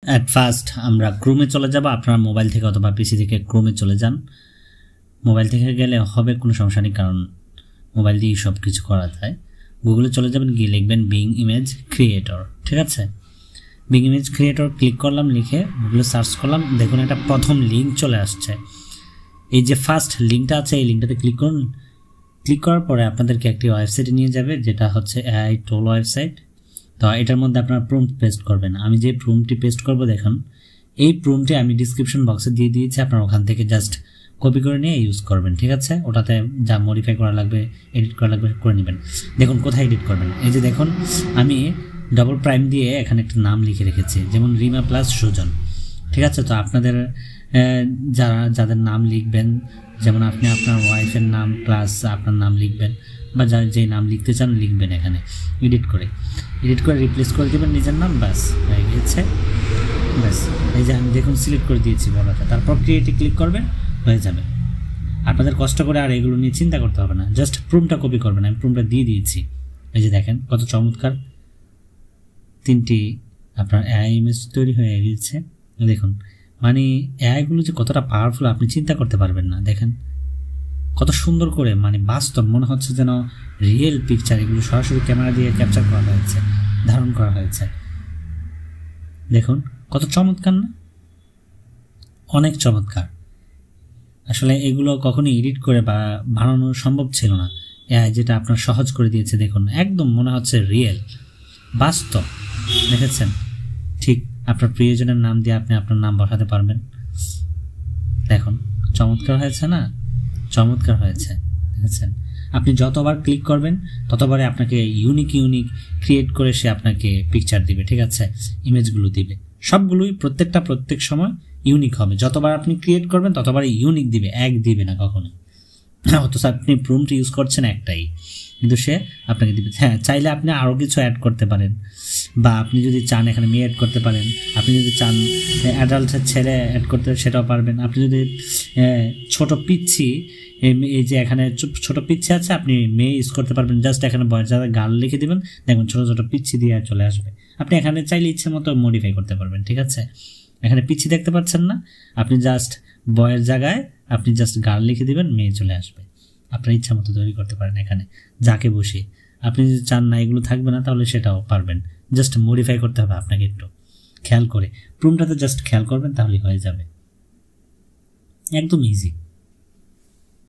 At first আমরা ক্রোমে চলে যাব। আপনার মোবাইল থেকে অথবা পিসি থেকে ক্রোমে চলে যান। মোবাইল থেকে গেলে হবে, কোনো সমস্যা নেই, কারণ মোবাইল দিয়ে সব কিছু করা যায়। গুগলে চলে যাবেন, গিয়ে লিখবেন বিং ইমেজ ক্রিয়েটর। ঠিক আছে, বিং ইমেজ ক্রিয়েটর ক্লিক করলাম, লিখে গুগলে সার্চ করলাম। দেখুন একটা প্রথম লিঙ্ক চলে আসছে। এই যে ফার্স্ট লিঙ্কটা আছে, এই লিঙ্কটাতে ক্লিক করুন। ক্লিক করার পরে আপনাদেরকে একটি ওয়েবসাইটে নিয়ে যাবে, যেটা হচ্ছে এআই টোল ওয়েবসাইট। তো এটার মধ্যে আপনারা প্রম্পট পেস্ট করবেন। আমি যে প্রম্পটটি পেস্ট করব, দেখুন এই প্রম্পটটি আমি ডিসক্রিপশন বক্সে দিয়ে দিয়েছি। আপনারা ওখান থেকে জাস্ট কপি করে নিয়ে ইউজ করবেন। ঠিক আছে, ওটাতে যা মডিফাই করা লাগবে, এডিট করা লাগবে করে নেবেন। দেখুন কোথায় এডিট করবেন, এই যে দেখুন আমি ডবল প্রাইম দিয়ে এখানে একটা নাম লিখে রেখেছি, যেমন RIMA+SHOJAN। ঠিক আছে, তো আপনাদের যাদের নাম লিখবেন, যেমন আপনি আপনার ওয়াইফের নাম প্লাস আপনার নাম লিখবেন, বা যেই নাম লিখতে চান লিখবেন। এখানে এডিট করে রিপ্লেস করে দেবেন নিজের নাম, ব্যাস হয়ে গেছে। ব্যাস এই যে আমি দেখুন সিলেক্ট করে দিয়েছি বলাটা, তারপর ক্রিয়েটে ক্লিক করবেন, হয়ে যাবে। আপনাদের কষ্ট করে আর এগুলো নিয়ে চিন্তা করতে হবে না, জাস্ট প্রম্পটটা কপি করবেন। আমি প্রম্পটটা দিয়ে দিয়েছি, এই যে দেখেন কত চমৎকার 3টি আপনার এআই ইমেজ তৈরি হয়ে গেছে। দেখুন মানে এআইগুলো যে কতটা পাওয়ারফুল আপনি চিন্তা করতে পারবেন না। দেখেন কত সুন্দর করে, মানে বাস্তব মনে হচ্ছে যেন রিয়েল পিকচার। এগুলো সরাসরি ক্যামেরা দিয়ে ক্যাপচার করা হয়েছে, ধারণ করা হয়েছে। দেখুন কত চমৎকার না, অনেক চমৎকার। আসলে এগুলো কখনোই এডিট করে বা বানানো সম্ভব ছিল না, এআই যেটা আপনার সহজ করে দিয়েছে। দেখুন একদম মনে হচ্ছে রিয়েল, বাস্তব। দেখেছেন, ঠিক আপনার প্রিয়জনের নাম দিয়ে আপনি আপনার নাম বসাতে পারবেন। দেখুন চমৎকার হয়েছে না, চমৎকার হয়েছে। দেখেছেন, আপনি যতবার ক্লিক করবেন ততবারে আপনাকে ইউনিক ক্রিয়েট করে সে আপনাকে পিকচার দিবে। ঠিক আছে, ইমেজগুলো দিবে, সবগুলোই প্রত্যেক সময় ইউনিক হবে। যতবার আপনি ক্রিয়েট করবেন ততবারই ইউনিক দিবে, এক দিবে না কখনো। অথচ আপনি প্রম্পট ইউজ করছেন একটাই, কিন্তু সে আপনাকে দিবে। হ্যাঁ, চাইলে আপনি আরও কিছু অ্যাড করতে পারেন, বা আপনি যদি চান এখানে মেয়ে অ্যাড করতে পারেন। আপনি যদি চান অ্যাডাল্টের ছেলে অ্যাড করতে, সেটাও পারবেন। আপনি যদি ছোট পিচ্ছি, এই যে এখানে ছোট পিচ্ছি আছে, আপনি মেয়ে ইউজ করতে পারবেন। জাস্ট এখানে বয়স যারা গার্ল লিখে দেবেন, দেখুন ছোট পিচ্ছি দিয়ে চলে আসবে। আপনি এখানে চাইলে ইচ্ছে মতো মডিফাই করতে পারবেন। ঠিক আছে, এখানে পিচ্ছি দেখতে পাচ্ছেন না, আপনি জাস্ট বয়ের জায়গায় আপনি জাস্ট গার্ল লিখে দিবেন, মেয়ে চলে আসবে। আপনার ইচ্ছা মতো তৈরি করতে পারেন এখানে যাকে বসে। আপনি যদি চান না এগুলো থাকবে না, তাহলে সেটাও পারবেন। জাস্ট মডিফাই করতে হবে আপনাকে, একটু খেয়াল করে প্রম্পটটাতে জাস্ট খেয়াল করবেন, তাহলে হয়ে যাবে। একদম ইজি।